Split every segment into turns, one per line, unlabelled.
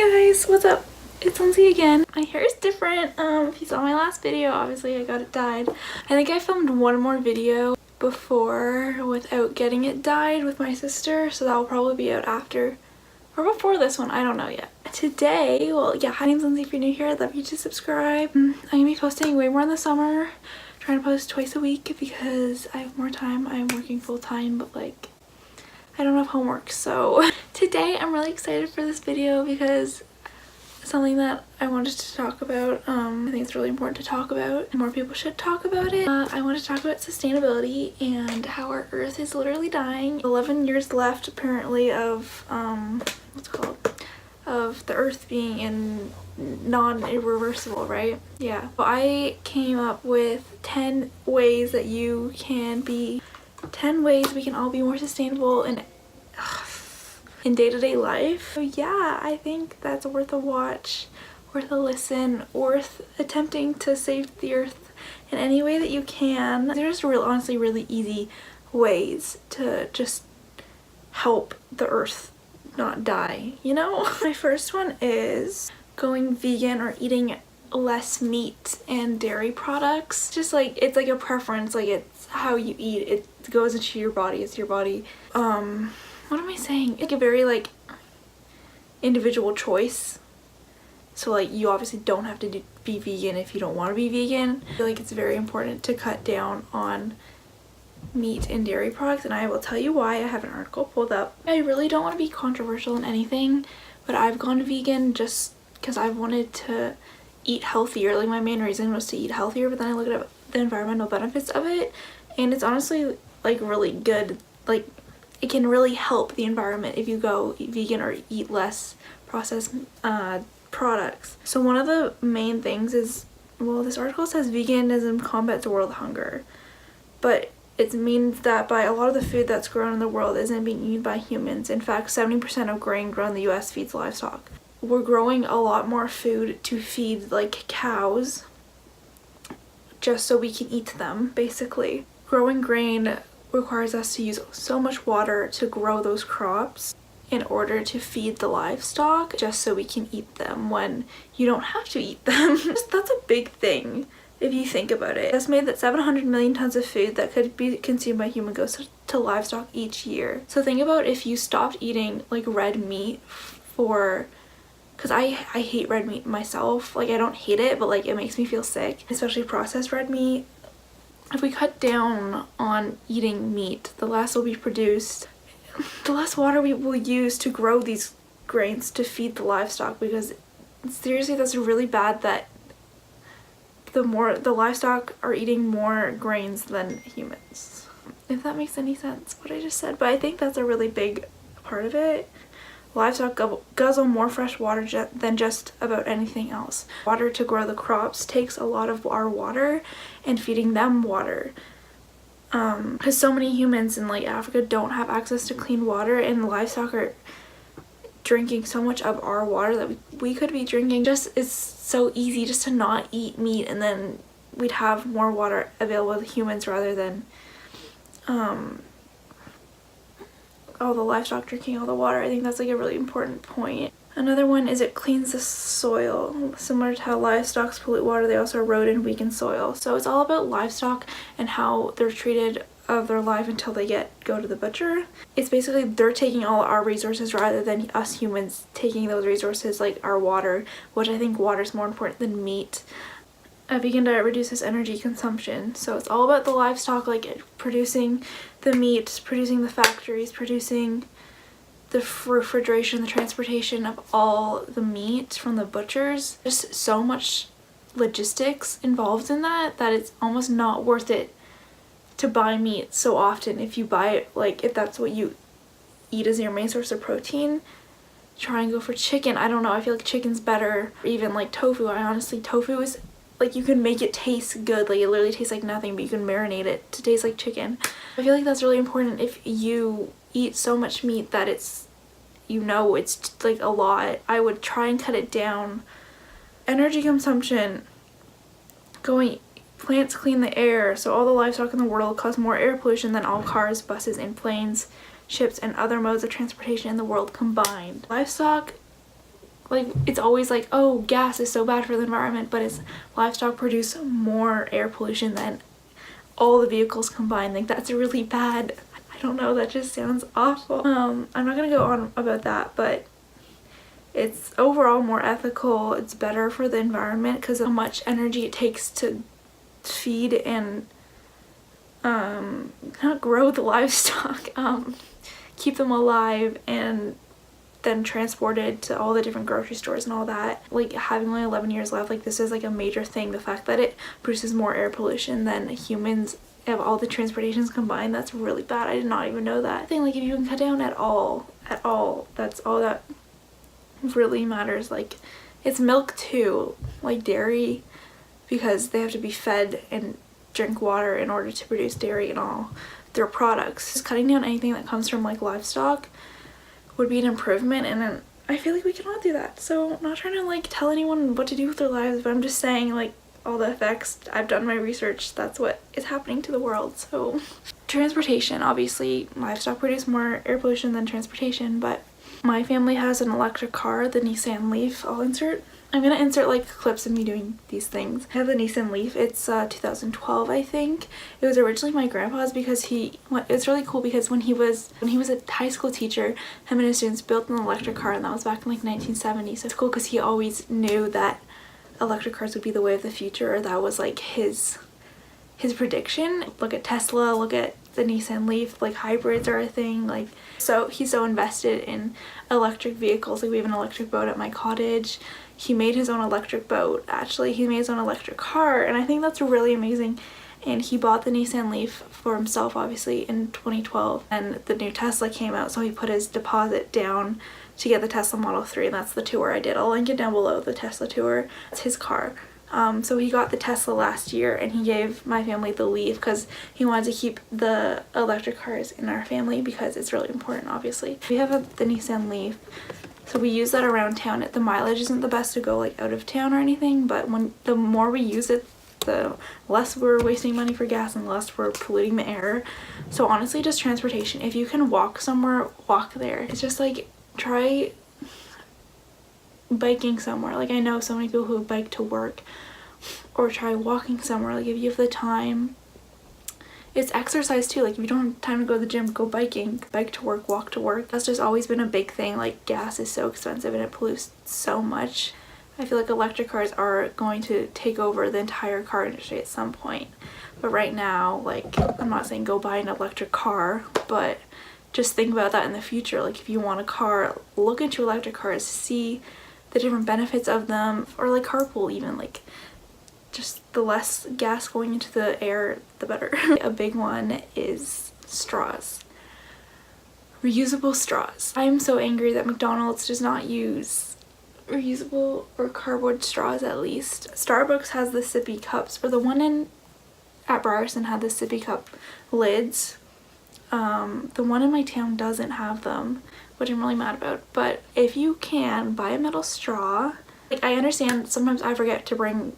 Hey guys, what's up? It's Lindsay again. My hair is different. If you saw my last video, obviously I got it dyed. I think I filmed one more video before without getting it dyed with my sister, so that will probably be out after or before this one. I don't know yet. Today, well, yeah, my name's Lindsay. If you're new here, I'd love you to subscribe. I'm gonna be posting way more in the summer. Trying to post twice a week because I have more time. I'm working full time, but like I don't have homework. So today I'm really excited for this video because it's something that I wanted to talk about. I think it's really important to talk about. More people should talk about it. I want to talk about sustainability and how our earth is literally dying. 11 years left apparently of what's it called? Of the earth being in non-irreversible, right? Yeah. So I came up with 10 ways that you can be 10 ways we can all be more sustainable in day-to-day life. So yeah, I think that's worth a watch, worth a listen, worth attempting to save the earth in any way that you can. They're just honestly really easy ways to just help the earth not die, you know? My first one is going vegan or eating less meat and dairy products. Just like it's like a preference, like it's how you eat. It goes into your body. It's your body. What am I saying? It's like a very like individual choice. So like you obviously don't have to be vegan if you don't want to be vegan. I feel like it's very important to cut down on meat and dairy products, and I will tell you why. I have an article pulled up. I really don't want to be controversial in anything, but I've gone vegan just because I wanted to eat healthier. Like my main reason was to eat healthier, but then I looked at the environmental benefits of it, and it's honestly like really good. Like it can really help the environment if you go eat vegan or eat less processed products. So one of the main things is, well, this article says veganism combats world hunger, but it means that by a lot of the food that's grown in the world isn't being eaten by humans. In fact, 70% of grain grown in the US feeds livestock. We're growing a lot more food to feed like cows just so we can eat them, basically. Growing grain requires us to use so much water to grow those crops in order to feed the livestock just so we can eat them when you don't have to eat them. That's a big thing if you think about it. It's estimated that 700 million tons of food that could be consumed by humans goes to livestock each year. So think about if you stopped eating like red meat because I hate red meat myself. Like I don't hate it, but like it makes me feel sick, especially processed red meat. If we cut down on eating meat, the less will be produced, the less water we will use to grow these grains to feed the livestock, because seriously that's really bad that the livestock are eating more grains than humans. If that makes any sense, what I just said. But I think that's a really big part of it. Livestock guzzle more fresh water than just about anything else. Water to grow the crops takes a lot of our water, and feeding them water. Because so many humans in like Africa don't have access to clean water, and livestock are drinking so much of our water that we could be drinking. Just it's so easy just to not eat meat, and then we'd have more water available to humans rather than all the livestock drinking all the water. I think that's like a really important point. Another one is it cleans the soil. Similar to how livestock pollute water, they also erode and weaken soil. So it's all about livestock and how they're treated of their life until they go to the butcher. It's basically they're taking all our resources rather than us humans taking those resources, like our water, which I think water is more important than meat. A vegan diet reduces energy consumption. So it's all about the livestock, like producing the meat, producing the factories, producing the refrigeration, the transportation of all the meat from the butchers. There's so much logistics involved in that it's almost not worth it to buy meat so often. If you buy it, like if that's what you eat as your main source of protein, try and go for chicken. I don't know, I feel like chicken's better. Or even like tofu. Tofu is like you can make it taste good. Like it literally tastes like nothing, but you can marinate it to taste like chicken. I feel like that's really important if you eat so much meat that it's like a lot. I would try and cut it down. Energy consumption. Plants clean the air, so all the livestock in the world cause more air pollution than all cars, buses, and planes, ships, and other modes of transportation in the world combined. Livestock like it's always like, oh, gas is so bad for the environment, but it's livestock produce more air pollution than all the vehicles combined. Like that's really bad. I don't know, that just sounds awful. I'm not gonna go on about that, but it's overall more ethical. It's better for the environment because of how much energy it takes to feed and not grow the livestock, keep them alive, and then transported to all the different grocery stores and all that. Like having only 11 years left, like this is like a major thing. The fact that it produces more air pollution than humans of all the transportations combined, that's really bad. I did not even know that. I think like if you can cut down at all, that's all that really matters. Like it's milk too, like dairy, because they have to be fed and drink water in order to produce dairy and all their products. Just cutting down anything that comes from like livestock would be an improvement, and then I feel like we cannot do that. So I'm not trying to like tell anyone what to do with their lives, but I'm just saying like all the effects. I've done my research, that's what is happening to the world. So transportation, obviously livestock produce more air pollution than transportation, but my family has an electric car, the Nissan Leaf. I'm gonna insert like clips of me doing these things. I have the Nissan Leaf. It's 2012, I think. It was originally my grandpa's because it's really cool because when he was a high school teacher, him and his students built an electric car, and that was back in like 1970. So it's cool because he always knew that electric cars would be the way of the future, or that was like his prediction. Look at Tesla, look at the Nissan Leaf, like hybrids are a thing. Like, so he's so invested in electric vehicles. Like we have an electric boat at my cottage. He made his own electric boat. Actually, he made his own electric car, and I think that's really amazing. And he bought the Nissan Leaf for himself, obviously, in 2012, and the new Tesla came out, so he put his deposit down to get the Tesla Model 3, and that's the tour I did. I'll link it down below, the Tesla tour. It's his car. So he got the Tesla last year, and he gave my family the Leaf because he wanted to keep the electric cars in our family because it's really important, obviously. We have the Nissan Leaf, so we use that around town. The mileage isn't the best to go like out of town or anything, but the more we use it, the less we're wasting money for gas and less we're polluting the air. So honestly, just transportation. If you can walk somewhere, walk there. It's just like, try biking somewhere. Like I know so many people who bike to work, or try walking somewhere. Like if you have the time, it's exercise too. Like if you don't have time to go to the gym, go biking. Bike to work, walk to work. That's just always been a big thing. Like gas is so expensive and it pollutes so much. I feel like electric cars are going to take over the entire car industry at some point. But right now, like, I'm not saying go buy an electric car, but just think about that in the future. Like if you want a car, look into electric cars, see the different benefits of them, or like carpool even. Like just the less gas going into the air, the better. A big one is straws. Reusable straws. I'm so angry that McDonald's does not use reusable or cardboard straws at least. Starbucks has the sippy cups, but the one at Brierson had the sippy cup lids. The one in my town doesn't have them, which I'm really mad about. But if you can, buy a metal straw. Like I understand sometimes I forget to bring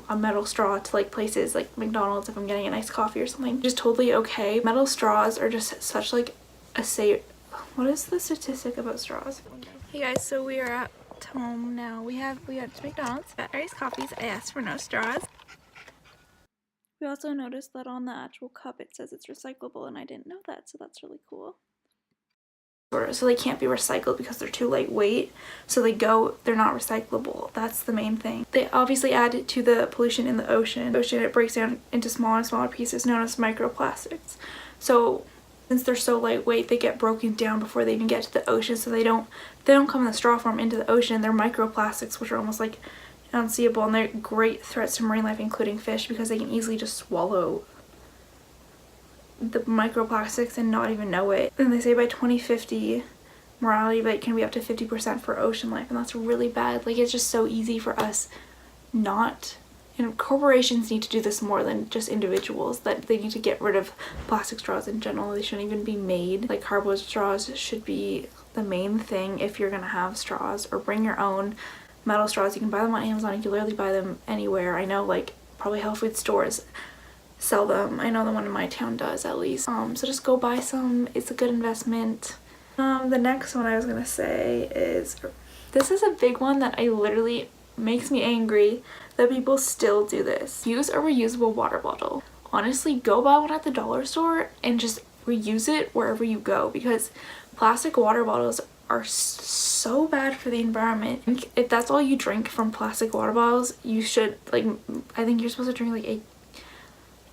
a metal straw to like places like McDonald's if I'm getting a nice coffee or something. Just totally okay. Metal straws are just such like a safe. What is the statistic about straws? Hey guys, so we are at home now. We went to McDonald's, got iced coffees. I asked for no straws. We also noticed that on the actual cup it says it's recyclable, and I didn't know that, so that's really cool. So they can't be recycled because they're too lightweight, so they're not recyclable. That's the main thing. They obviously add it to the pollution in the ocean. It breaks down into smaller and smaller pieces known as microplastics. So since they're so lightweight, they get broken down before they even get to the ocean, so they don't come in the straw form into the ocean. They're microplastics, which are almost like unseeable, and they're great threats to marine life, including fish, because they can easily just swallow the microplastics and not even know it. And they say by 2050 mortality rate can be up to 50% for ocean life, and that's really bad. Like it's just so easy for us not, and corporations need to do this more than just individuals, that they need to get rid of plastic straws in general. They shouldn't even be made. Like cardboard straws should be the main thing if you're gonna have straws, or bring your own metal straws. You can buy them on Amazon, you can literally buy them anywhere. I know like probably health food stores sell them. I know the one in my town does at least. So just go buy some. It's a good investment. The next one I was gonna say is This is a big one that I literally makes me angry that people still do this. Use a reusable water bottle. Honestly, go buy one at the dollar store and just reuse it wherever you go, because plastic water bottles are so bad for the environment. If that's all you drink from plastic water bottles, you should, like, I think you're supposed to drink like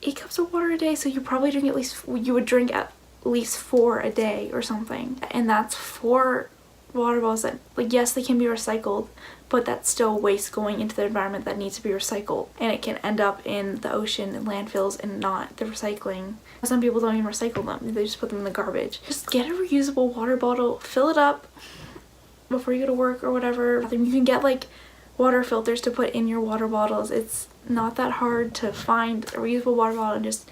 8 cups of water a day, so you probably drink you would drink at least 4 a day or something, and that's 4 water bottles that, like, yes, they can be recycled, but that's still waste going into the environment that needs to be recycled, and it can end up in the ocean and landfills and not the recycling. Some people don't even recycle them, they just put them in the garbage. Just get a reusable water bottle, fill it up before you go to work or whatever. You can get like water filters to put in your water bottles. It's not that hard to find a reusable water bottle and just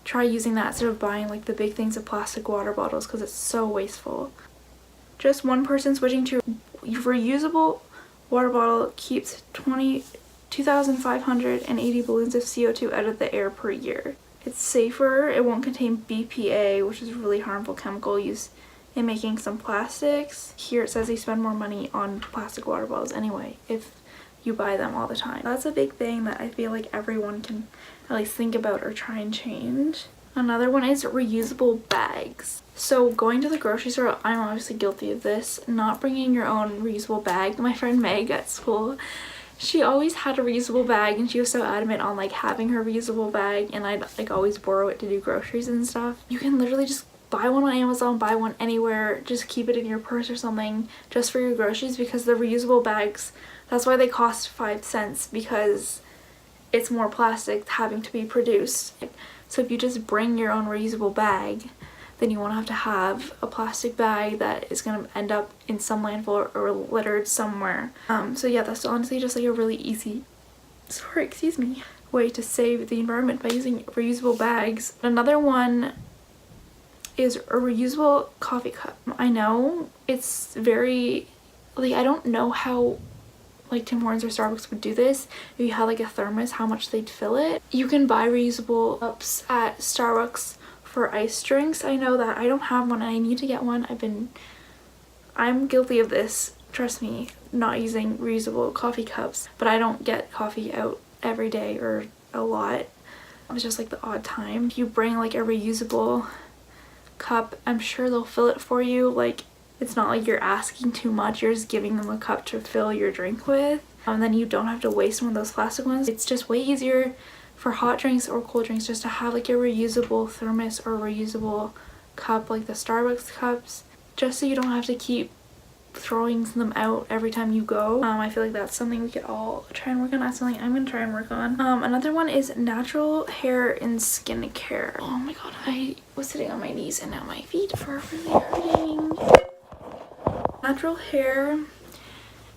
try using that instead of buying like the big things of plastic water bottles, because it's so wasteful. Just one person switching to reusable water bottle keeps 2,580 balloons of CO2 out of the air per year. It's safer, it won't contain BPA, which is a really harmful chemical used in making some plastics. Here it says they spend more money on plastic water bottles anyway if you buy them all the time. That's a big thing that I feel like everyone can at least think about or try and change. Another one is reusable bags. So going to the grocery store, I'm obviously guilty of this, not bringing your own reusable bag. My friend Meg at school, she always had a reusable bag and she was so adamant on like having her reusable bag, and I'd like always borrow it to do groceries and stuff. You can literally just buy one on Amazon, buy one anywhere, just keep it in your purse or something just for your groceries, because the reusable bags, that's why they cost 5 cents, because it's more plastic having to be produced. So if you just bring your own reusable bag, then you won't have to have a plastic bag that is going to end up in some landfill or littered somewhere. So yeah, that's honestly just like a really easy, way to save the environment by using reusable bags. Another one is a reusable coffee cup. I know it's very, like, I don't know how like Tim Hortons or Starbucks would do this. If you had like a thermos, how much they'd fill it. You can buy reusable cups at Starbucks for ice drinks. I know that. I don't have one and I need to get one. I'm guilty of this, trust me, not using reusable coffee cups, but I don't get coffee out every day or a lot. It's just like the odd time. If you bring like a reusable cup, I'm sure they'll fill it for you. Like, it's not like you're asking too much, you're just giving them a cup to fill your drink with, and then you don't have to waste one of those plastic ones. It's just way easier for hot drinks or cold drinks just to have like a reusable thermos or reusable cup like the Starbucks cups, just so you don't have to keep throwing them out every time you go. I feel like that's something we could all try and work on. That's something I'm gonna try and work on. Another one is natural hair and skincare. Oh my god, I was sitting on my knees and now my feet are really hurting. Natural hair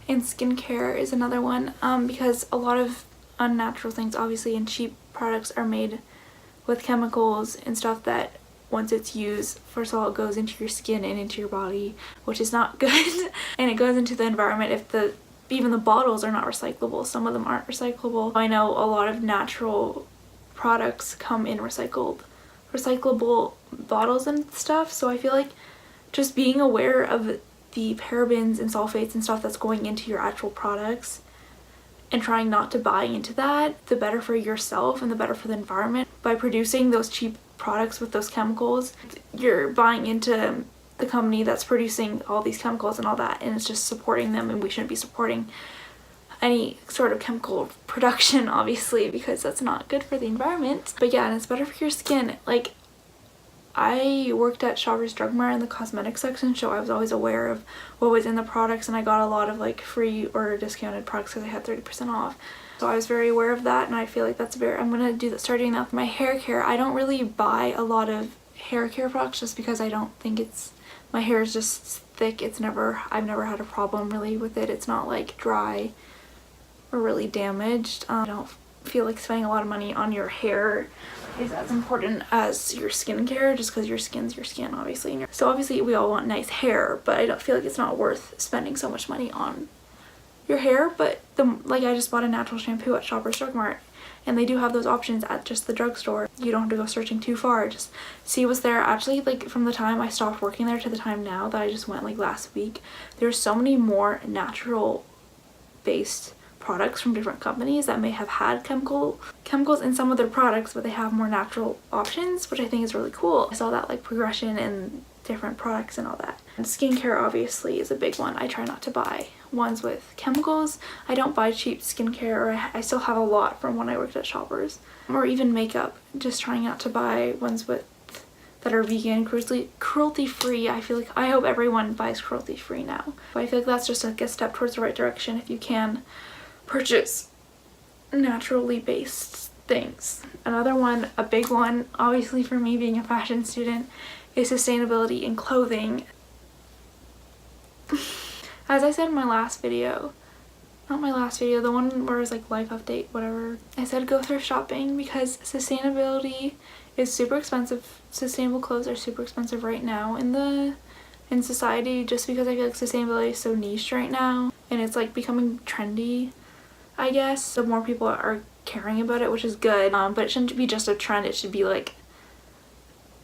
and skincare is another one, because a lot of unnatural things obviously and cheap products are made with chemicals and stuff that once it's used, first of all, it goes into your skin and into your body, which is not good. And it goes into the environment if even the bottles are not recyclable. Some of them aren't recyclable. I know a lot of natural products come in recyclable bottles and stuff, so I feel like just being aware of the parabens and sulfates and stuff that's going into your actual products and trying not to buy into that, the better for yourself and the better for the environment. By producing those cheap products with those chemicals, you're buying into the company that's producing all these chemicals and all that, and it's just supporting them, and we shouldn't be supporting any sort of chemical production, obviously, because that's not good for the environment. But yeah, and it's better for your skin. Like, I worked at Shoppers Drug Mart in the cosmetics section, so I was always aware of what was in the products, and I got a lot of like free or discounted products because I had 30% off. So I was very aware of that, and I feel like I'm gonna start doing that with my hair care. I don't really buy a lot of hair care products just because I don't think my hair is just thick. I've never had a problem really with it. It's not like dry or really damaged. I don't feel like spending a lot of money on your hair is as important as your skincare, just because your skin's your skin, obviously. So obviously we all want nice hair, but I don't feel like it's not worth spending so much money on your hair. But I just bought a natural shampoo at Shoppers Drug Mart, and they do have those options at just the drugstore. You don't have to go searching too far, just see what's there. Actually, like from the time I stopped working there to the time now that I just went like last week, there's so many more natural based products from different companies that may have had chemicals in some of their products, but they have more natural options, which I think is really cool. I saw that like progression in different products and all that. And skincare obviously is a big one. I try not to buy ones with chemicals. I don't buy cheap skincare, or I still have a lot from when I worked at Shoppers. Or even makeup, just trying not to buy ones with that are vegan, cruelty free. I hope everyone buys cruelty free now. But I feel like that's just like a step towards the right direction if you can purchase naturally based things. Another one, a big one, obviously for me being a fashion student, is sustainability in clothing. As I said in my last video, not my last video, the one where it was like life update, whatever, I said go thrift shopping because sustainability is super expensive. Sustainable clothes are super expensive right now in society, just because I feel like sustainability is so niche right now and it's like becoming trendy, I guess. So more people are caring about it, which is good, but it shouldn't be just a trend. It should be like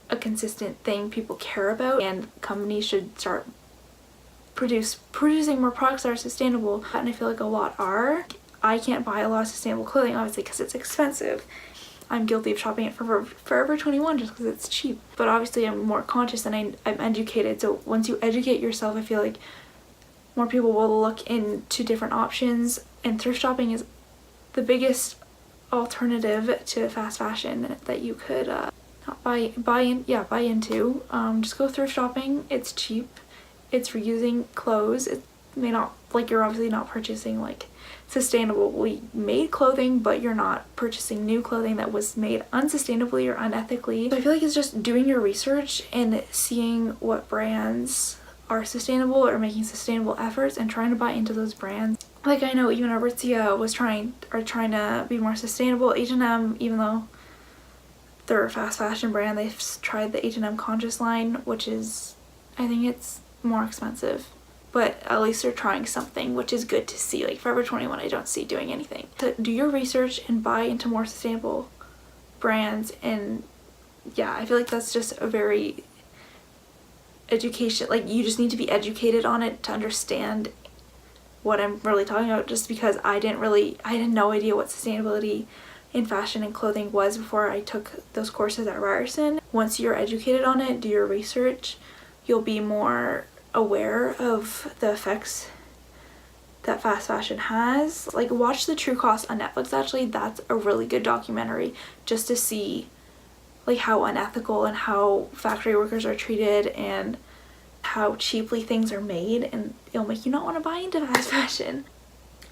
a consistent thing people care about, and companies should start producing more products that are sustainable, and I feel like a lot are. I can't buy a lot of sustainable clothing obviously because it's expensive. I'm guilty of shopping at Forever 21 just because it's cheap, but obviously I'm more conscious and I'm educated. So once you educate yourself, I feel like more people will look into different options, and thrift shopping is the biggest alternative to fast fashion that you could buy into. Just go thrift shopping. It's cheap. It's reusing clothes. It may not, like, you're obviously not purchasing like sustainably made clothing, but you're not purchasing new clothing that was made unsustainably or unethically. So I feel like it's just doing your research and seeing what brands are sustainable or making sustainable efforts and trying to buy into those brands. Like, I know even Aritzia was trying to be more sustainable. H&M, even though they're a fast fashion brand, they've tried the H&M Conscious line, which is, I think it's more expensive, but at least they're trying something, which is good to see. Like Forever 21, I don't see doing anything. So do your research and buy into more sustainable brands, and yeah, I feel like that's just a very education, like you just need to be educated on it to understand what I'm really talking about, just because I had no idea what sustainability in fashion and clothing was before I took those courses at Ryerson. Once you're educated on it, do your research, you'll be more aware of the effects that fast fashion has. Like, watch The True Cost on Netflix. Actually, that's a really good documentary just to see like how unethical and how factory workers are treated and how cheaply things are made, and it'll make you not want to buy into fast fashion.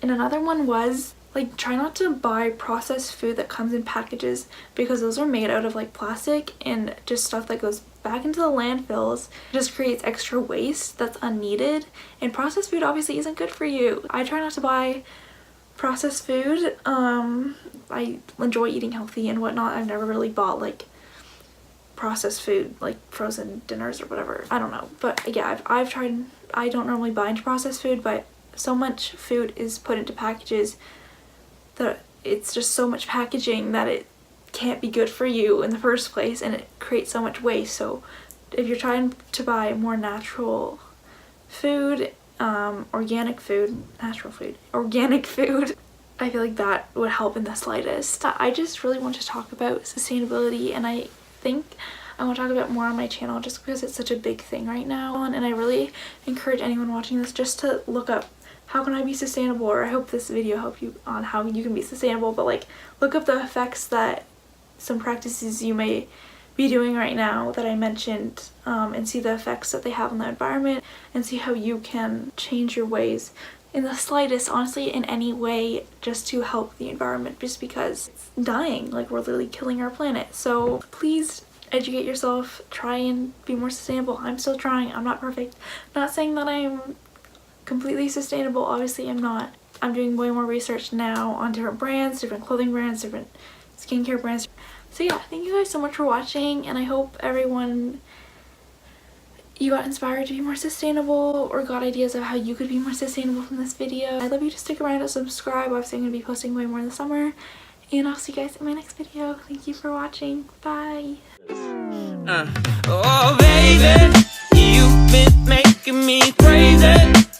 And another one was like, try not to buy processed food that comes in packages, because those are made out of like plastic and just stuff that goes back into the landfills. It just creates extra waste that's unneeded, and processed food obviously isn't good for you. I try not to buy processed food. I enjoy eating healthy and whatnot. I've never really bought like processed food, like frozen dinners or whatever. I don't know, but yeah, I've tried. I don't normally buy into processed food, but so much food is put into packages that it's just so much packaging that it can't be good for you in the first place, and it creates so much waste. So if you're trying to buy more natural food, organic food, I feel like that would help in the slightest. I just really want to talk about sustainability, and I think I want to talk about more on my channel just because it's such a big thing right now, and I really encourage anyone watching this just to look up how can I be sustainable, or I hope this video helped you on how you can be sustainable, but like look up the effects that some practices you may be doing right now that I mentioned, and see the effects that they have on the environment, and see how you can change your ways in the slightest, honestly, in any way, just to help the environment, just because it's dying. Like, we're literally killing our planet. So please educate yourself, try and be more sustainable. I'm still trying. I'm not perfect. Not saying that I'm completely sustainable, obviously I'm not. I'm doing way more research now on different brands, different clothing brands, different skincare brands. So yeah, thank you guys so much for watching, and I hope you got inspired to be more sustainable or got ideas of how you could be more sustainable from this video. I'd love you to stick around and subscribe. Obviously I'm going to be posting way more in the summer, and I'll see you guys in my next video. Thank you for watching. Bye.
Oh baby, you've been making me crazy.